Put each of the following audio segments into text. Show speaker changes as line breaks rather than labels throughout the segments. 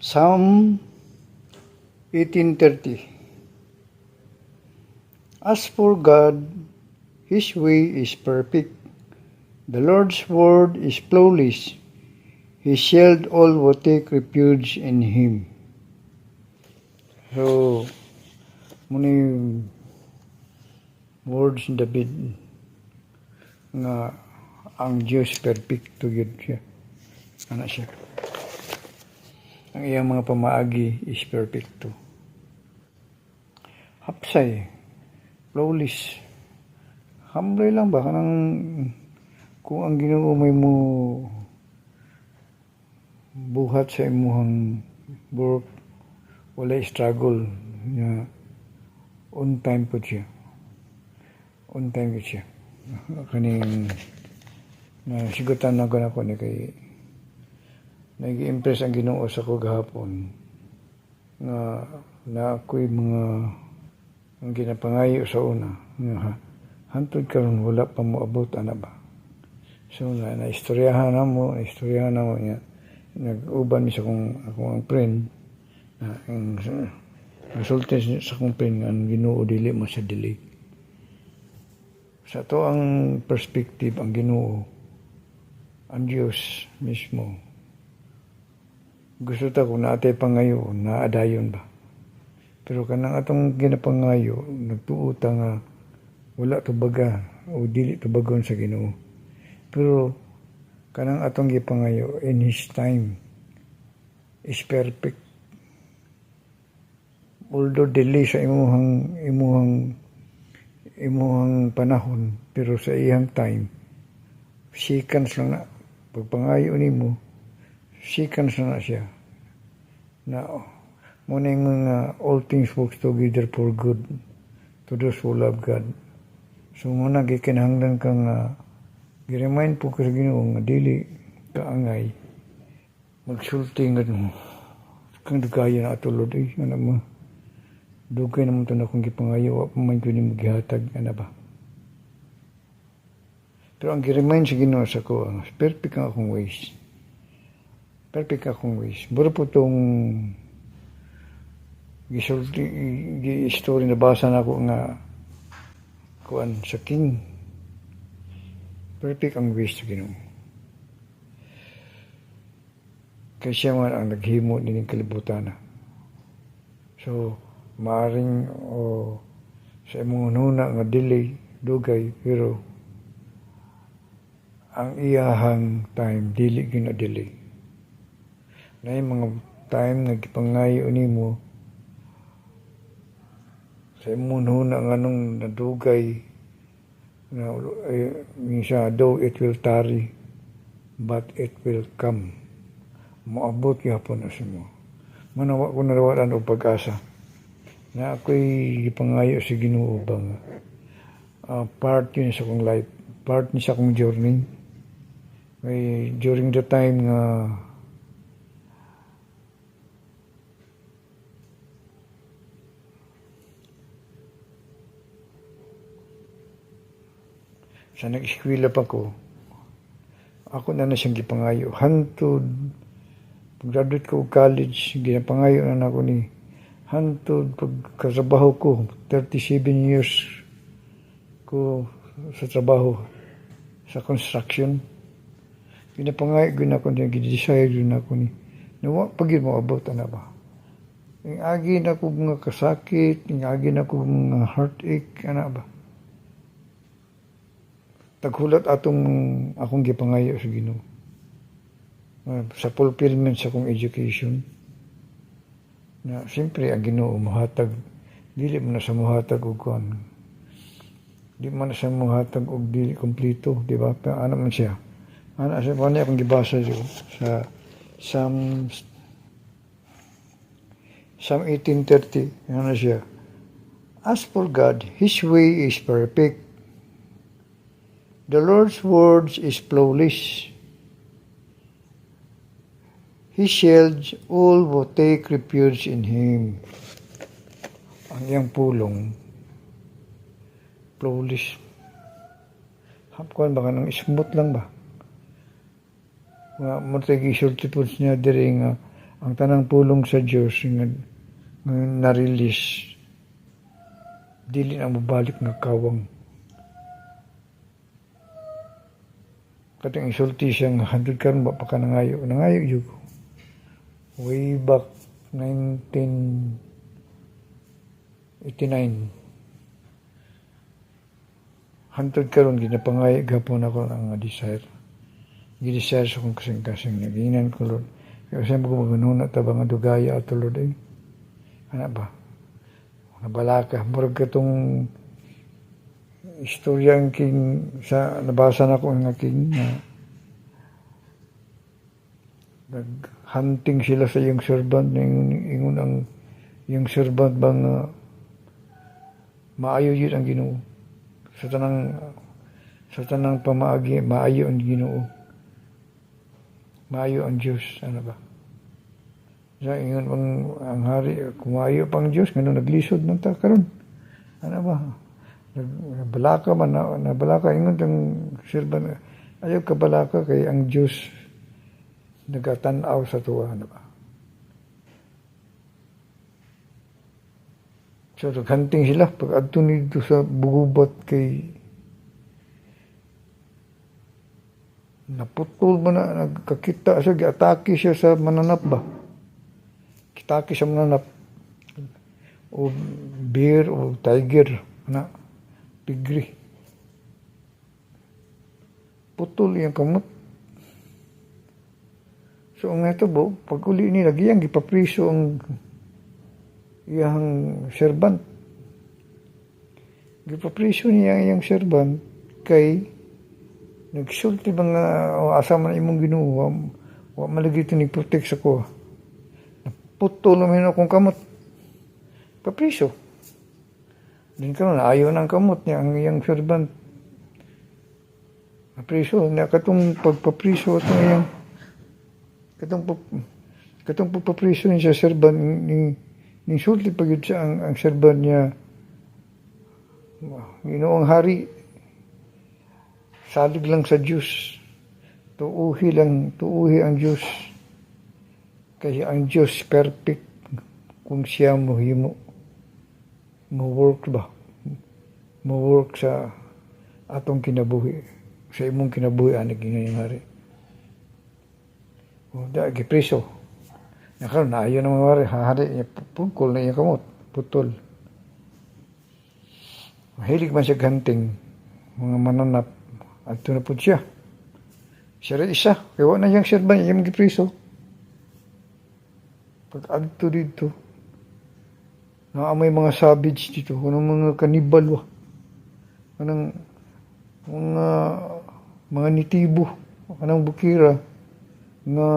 Psalm 18:30. As for God, His way is perfect. The Lord's word is flawless. He shall all who take refuge in Him. So, muna words ni David nga ang Diyos perfecto yun siya. Ano siya? Ang iyang mga pamaagi is perfecto. Hapsay, flawless. Hamlay lang ba? Kanang kung ang Ginoo may mo buhat sa imuhang work, wala struggle na on time po siya. On time po siya. Kaning na sigutan na ko na ko ni kay nag-impress ang Ginoo sa ko gahapon na ako'y mga ang ginapangayo sa una nga hantod karon wala pa mo abot ana ba. So naistoryahan na mo niya nag-uban mi sa akong ang friend na ang resulta sa akong friend nga ang Ginoo dili mo sa dili. Sa to ang perspective ang Ginoo ang Diyos mismo. Gusto ta kung naatay pangayo, naadayon ba? Pero kanang atong ginapangayo, nagtuota nga wala to baga o dili to bagon sa Ginoo. Pero kanang atong gipangayo in His time is perfect. Although delay sa imuhang panahon, pero sa iyang time, seconds lang na. Pagpangayo nimo, seconds na siya. Na muna yung all things work together for good to those who love God. So muna gikinahanglan kang gi-remind po ka sa Ginoo nga dili kaangay magsulti nga kang dugaya na atulod ano mo dugay naman ito na kung gipangayo wa pa man ko ni maghihatag ano ba. Pero ang gi-remind sa Ginoo sa ko perfect ang akong ways. Perfect akong ways. Buro po itong gi-story na basa na ako nga kuan sa King. Perfect ang ways sa Ginoo. Kaya siya man ang naghimo nining kalibutan. So, maaring sa imong nuna nga delay, dugay, pero ang iyahang time, dili gina-delay. Na yung mga time nga gipangayo nimo sa imong nuna nga nung nadugay na minsan though it will tarry but it will come. Moabot gyapon na mo. Manawa ko narawalan og pag-asa na ako'y gipangayo sa Ginoo ba nga part yun sa akong life, part ni sa akong journey. May during the time nga sa nag-eskwela pa ko, ako na siyang gipangayo. Hantod, pag-graduate ko college, ginapangayo na ako ni hantod, pagkatrabaho ko, 37 years ko sa trabaho, sa construction. Ginapangayo, gina-desire yun ako ni. Nawa, pag yun mo abot, ano ba? Yung agi na ko mga kasakit, yung agi na ko mga heartache, ano ba? Taghulat akong gipangayo sa Ginoo. Sa fulfillment sa akong education. Na siyempre ang Ginoo muhatag dili mo na sa muhatag og kuan. Di man sa muhatag og dili kompleto, di ba? Pero ano man siya. Ano sa kanya akong gibasa sa Psalm 18:30, ano siya? As for God, His way is perfect. The Lord's words is flawless. He shields all who take refuge in Him. Ang iyang pulong, flawless. Hapkuan baka nang smooth lang ba? Nga, matag isulti po niya diri nga ang tanang pulong sa Dios nga na-release dili na mabalik nga kawang. Katong isulti siya nga 100 karon ba pa ka nangayo yun. Way back 1989. 100 karon ginapangayo gapon ako ang desire. Gidesire sa kong kasing-kasing naginan ko Lord. Kaya siya ko magununa tabang dugaya at Lord ay. Ano ba? Nabalaka. Murag katong istorya ang king sa nabasa na ko ang king na nag-hunting sila sa iyong servant na ingon ang iyong servant bang maayo yun ang Ginoo sa tanang pamaagi maayo ang Ginoo, maayo ang Diyos. Ano ba sa ingon ang hari kumayo pang Diyos ngano naglisod man ta karon. Ano ba nabalaka man nabalaka ingon tang serban ayaw ka balaka kay ang Dios nagatan-aw sa tuwa. Ano ba so naghanting sila pag adto nito sa bugubat kay naputol man na nagkakita siya giatake siya sa mananap ba kitake sa mananap o bear o tiger na tigre putol yung kamot. So ang ito po pag uli nila giyang gipapriso ang iyang servant, gipapriso niya iyang servant kay nagsulti mga asa man imong Ginoo wa malagi ito ni-protect sa ko putol naman akong kamot papriso din karon ayaw ng kamot niya ang iyang servant papriso na katong pagpapriso ito iyang katong pagpapriso niya sa servant ni sulti pagid siya ang servant niya Ginoong hari salig lang sa Diyos tuuhi ang Diyos kasi ang Diyos perfect kung siya mohimo mo-work sa atong kinabuhi sa imong kinabuhi ani gingayong hari o da gipreso nakaroon na ayaw naman hari niya pungkol na iya kamot putol mahilig man siya ganting mga mananap at na po siya rin isa kaya na siyang serban iyang gipreso pag adto dito na may mga savage dito kanang mga kanibal kanang mga nitibo kanang bukira nga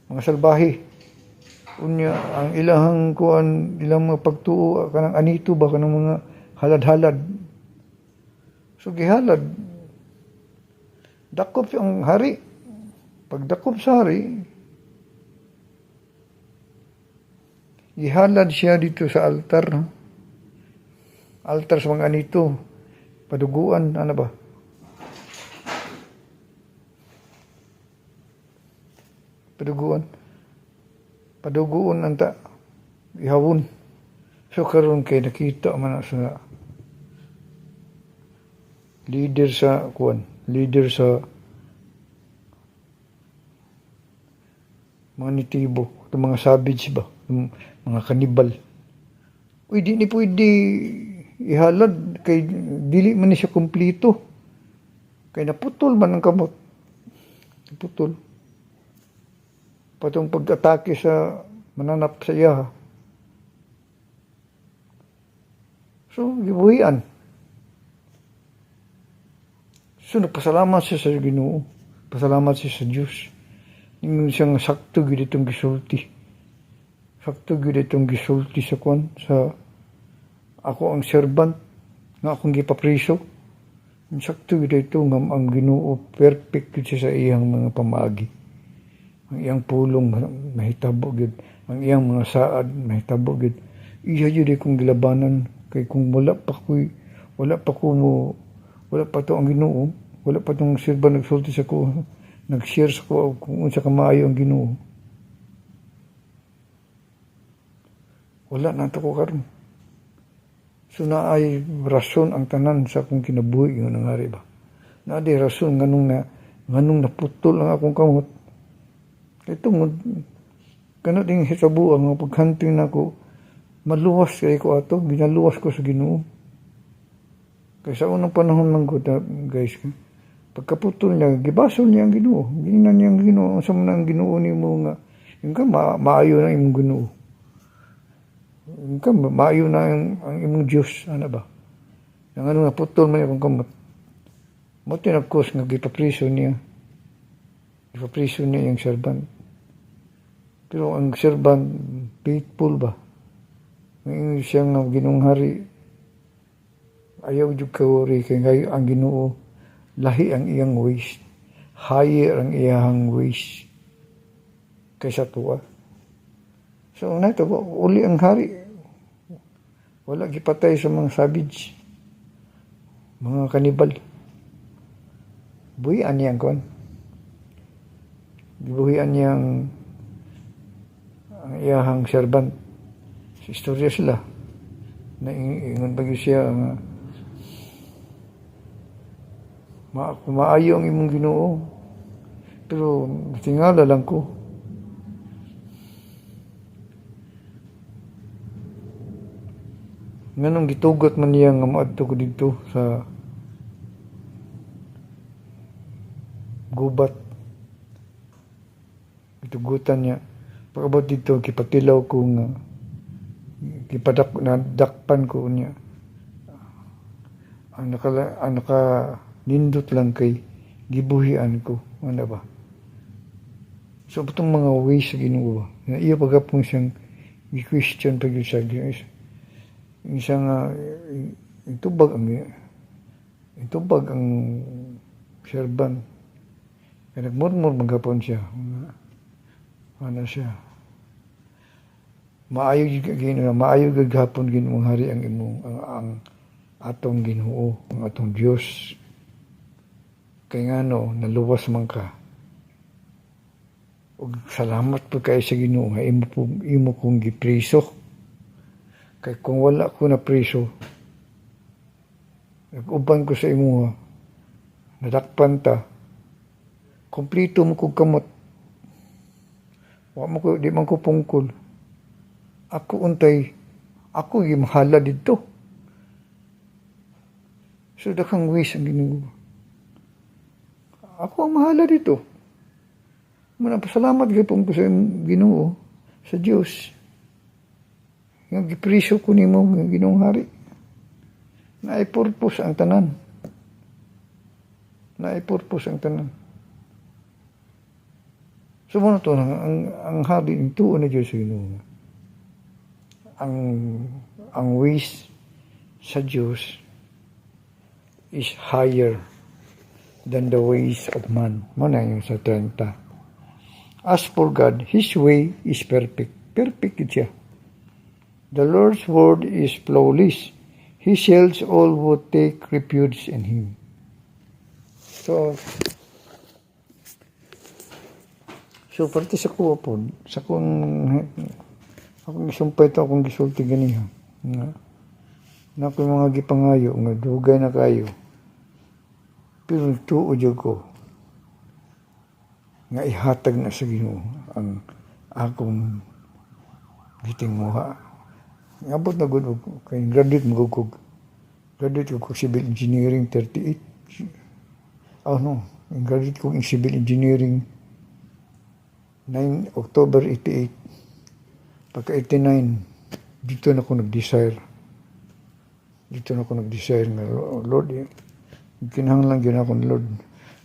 mga salbahe unya ang ilahang kuan ilang mga pagtuo kanang anito ba kanang mga halad-halad so gihalad dakop ang hari pagdakop sa hari gihalad siya dito sa altar sa mga anito paduguan ano ba paduguan anta ihawon so karon kay nakita man sa leader sa mga nitibo o mga savage ba mga kanibal uy di ni pwede ihalad kay dili man ni siya kumpleto kay naputol man ang kamot naputol patong pag-atake sa mananap sa iya so gibuhian so nagpasalamat siya sa Ginoo pasalamat siya sa Diyos yung siyang sakto gid itong gisulti sa kwan sa ako ang servant nga akong gipapriso sakto gid ito nga ang Ginoo perfect gid siya sa iyang mga pamaagi ang iyang pulong mahitabo gid ang iyang mga saad mahitabo gid iya jud kong gilabanan kay kung wala pa to ang Ginoo wala pa tong servant nagsulti sa ko nag-share sa ko kung unsa ka maayo ang Ginoo. Wala na to ko karon. So na ay rason ang tanan sa akong kinabuhi nga nangari ba. Na di rason nganong naputol ang akong kamot. Ito mo kana ding hitabo ang paghanting nako maluwas kay ko ato, ginaluwas ko sa Ginoo. Kaya sa unang panahon lang ko guys, pagkaputol niya, gibasol niya ang Ginoo. Ginan niya ang Ginoo, sa man ang Ginoo nimo nga yung ka maayo na imong Ginoo. Yung ka maayo na ang imong Dios, ana ba? Nang ano nga putol man akong kamot. Mo tinagkos nga gipapriso niya. Gipapriso niya yung servant. Pero ang servant faithful ba? Ngayon siya nga Ginoong hari. Ayaw jud kawari kay ngayon ang Ginoo lahi ang iyang ways. Higher ang iyang ways kaysa tuwa. So nato uli ang hari. Wala gipatay sa mga savage. Mga kanibal. Buhian niyang kon. Gibuhian niyang ang iyang servant. Sa istorya sila. Naingon bagyo siya maayo ang imong Ginoo. Pero tingala lang ko. Nganong gitugot man niya nga maadto ko dito sa gubat. Gitugutan niya. Pagabot dito, kipatilaw ko nga nadakpan ko niya. Ang naka nindot lang kay gibuhian ko. Ano ba? So, itong mga ways sa Ginoo ba? Na iya pagapong siyang i-question pag yung sa isang itubag ang serban. Kaya nagmurmur magapon siya. Ano siya? Maayo gagapon Ginoong hari ang imong ang atong Ginoo, ang atong Dios. Kay ngano naluwas man ka. Ug salamat po kay sa Ginoo nga imo kong gipriso. Kay kung wala ko na priso, nag-uban ko sa imo, nadakpan ta, kumplito mo kong kamot. Di man ko pungkol. Ako untay, ako yung mahala dito. So, dakang ways ang Ginoo. Ako ang mahala dito. Manapasalamat gapon ko sa Ginoo, sa Diyos. Nga gipriso ko nimo nga Ginoong hari. Na purpose ang tanan. So mo to ang habi ito na Diyos sa Ginoo. Ang ways sa Diyos is higher than the ways of man. Mo na yung sa 30. As for God, His way is perfect. Perfect siya. The Lord's word is flawless. He shields all who take refuge in Him. So parte sa kuha po, sa akong isumpay ito, akong gisulti ganiha. Na ako mga gipangayo, nga dugay na kayo. Pero tuo dyan ko, nga ihatag na sa Ginoo ang akong gitinguha. Ngabot na gud kay graduate mo ko. Graduate ko civil engineering 38. Graduate ko in civil engineering 9 October 88. Pagka 89, dito na ako nag-desire. Nga, Lord, kinahanglan yun ako, Lord.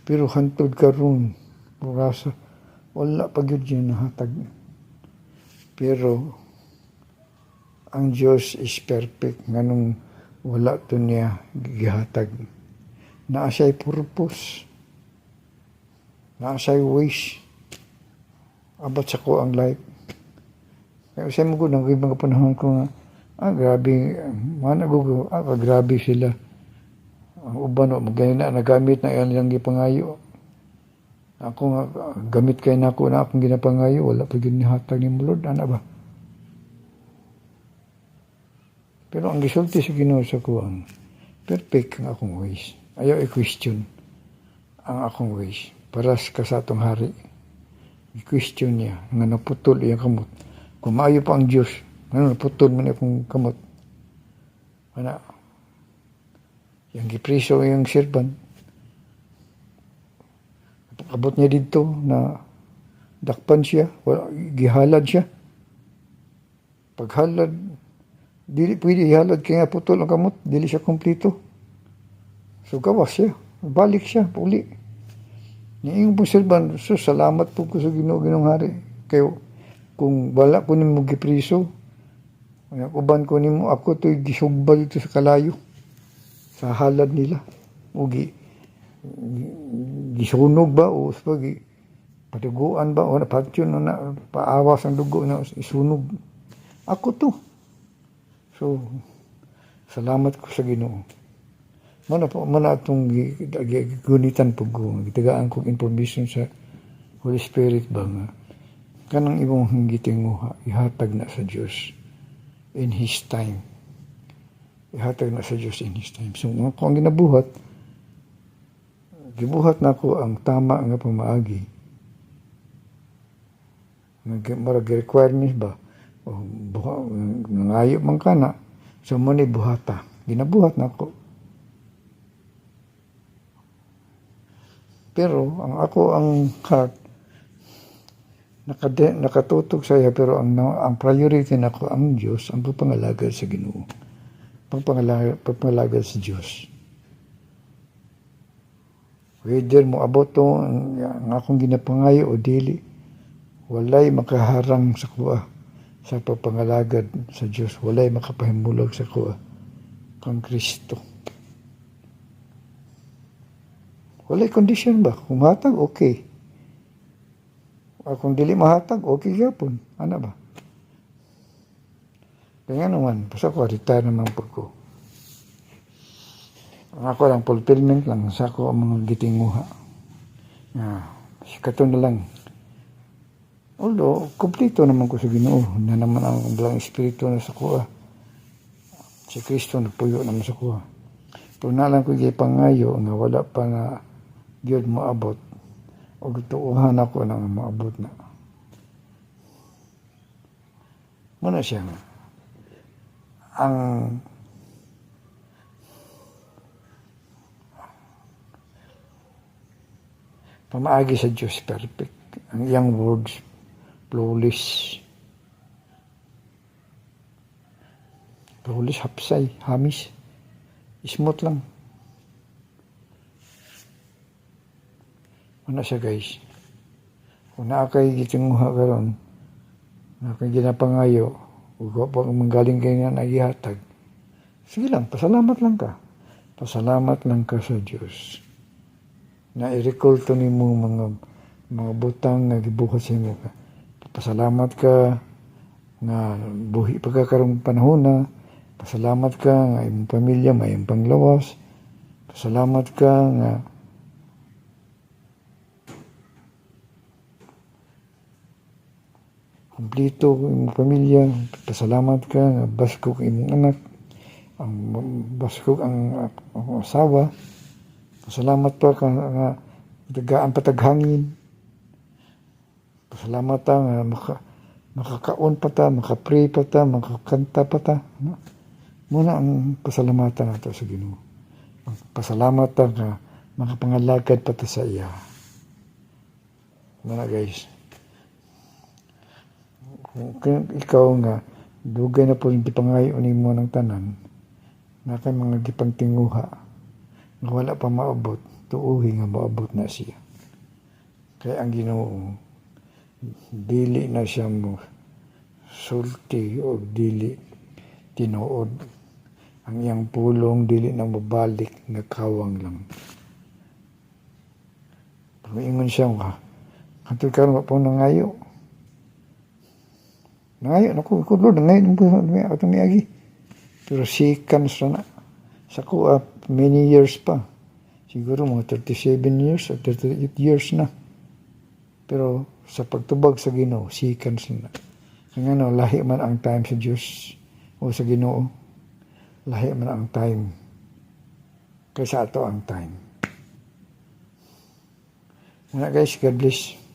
Pero hantod karon purasa, wala pa yun yun nahatag. Pero, ang Diyos is perfect. Nganong wala to niya gihatag. Naa siya'y purpose. Naa siya'y wish. Abat sa ko ang life. Kaya siya mo ko, nang mga panahon ko nga, grabe, grabe sila. Ang uban, magayon na, nagamit na yan lang ipangayo. Ako nga, gamit kay nako na akong ginapangayo, wala pa yun nihatag ni Lord, ana ba? Pero ang gisulti sa Ginoo sa kuwang, perfect ang akong ways. Ayaw i-question ang akong ways. Paras ka sa atong hari. I-question niya, nga naputol iyang kamot. Kung maayo pa ang Diyos, ano, naputol man akong kamot. Ano, yung gipriso yung servant, abot niya dito na dakpan siya, wala, gihalad siya. Paghalad, dili pwede ihalad kaya nga putol ang kamot, dili siya kompleto. So gawas siya, balik siya, puli. Niing po serban, so salamat po ko sa Ginoo Ginoong Hari. Kayo, kung wala ko nimo gipriso, uban ko nimo ako to'y gisugbal dito sa kalayo, sa halad nila. O gisunog ba o paduguan ba o napatyon na paawas ang dugo na isunog. Ako to. So, salamat ko sa Ginoo. Mana itong gunitan po ko, gitagaan kong information sa Holy Spirit ba nga, kanang imong gitinguha, ihatag na sa Diyos in His time. Ihatag na sa Diyos in His time. So, kung ang ginabuhat, gibuhat na ko ang tama nga pamaagi. Marag requirements ba? O nangayo man ka na. So, muna buhata. Ginabuhat na ko. Pero, ang heart, nakatutok sa iya, pero ang priority na ko, ang Diyos, ang pagpangalagad sa Ginoo. Pagpangalagad sa Diyos. Whether mo abot to ang akong ginapangayo o dili, walay makaharang sa kuha sa pagpangalagad sa Diyos. Walay makapahimulag sa kuha kang Kristo. Walay condition ba? Kung mahatag, okay. Kung dili mahatag, okay yapon. Ano ba? Kaya naman, basta ko, retire naman po ko. Ako lang, fulfillment lang sa ako ang mga gitinguha. Kato na lang. Although, kumplito naman ko sa Ginoo na naman ang bilang espiritu na sa kuha. Si Kristo nagpuyo naman sa kuha. Pero nalang ko pangayo nga wala pa na Diyod maabot. O tuuhan ako na maabot na. Muna siya nga. Ang pamaagi sa Diyos perfect. Ang iyang words flawless. Flawless, hapsay, hamis. Smooth lang. Ano siya guys? Kung naakay gitinguha karon, naakay ginapangayo, ug pag manggaling kayo na nagihatag, sige lang, pasalamat lang ka. Pasalamat lang ka sa Diyos. Na i-recall to nimo mga butang nga gibuhat sa imo ka. Pasalamat ka nga buhi pagkakarong panahon na. Pasalamat ka nga imong pamilya mayong panglawas. Pasalamat ka nga kumplito imong pamilya. Pasalamat ka nga baskog imong anak. Ang baskog ang asawa. Pasalamat pa ka nga tagaan pataghangin. Pasalamat ta nga makakaon pa ta, makapray pa ta, makakanta pa ta. Muna ang pasalamatan nato sa Ginoo. Pasalamat ta nga makapangalagad pa ta sa iya. Muna guys. Kung ikaw nga dugay na po yung gipangayo nimo ng tanan, na kay mga gipangtinguha nga wala pa maabot, tuuhi nga maabot na siya. Kaya ang Ginoo dili na siya mo sulti o dili tinuod. Ang iyang pulong dili na mabalik nga kawang lang. Pag-ingon siya nga, katong karon pa nangayo. Nangayo na ko, Lord, nangayo na atong miagi. Pero seconds na sa kuha, many years pa. Siguro mga 37 years or 38 years na. Pero sa pagtubag sa Ginoo, seconds na. Kaya nga lahi man ang time sa Diyos o sa Ginoo. Lahi man ang time. Kaysa ato ang time. Mga guys, God bless.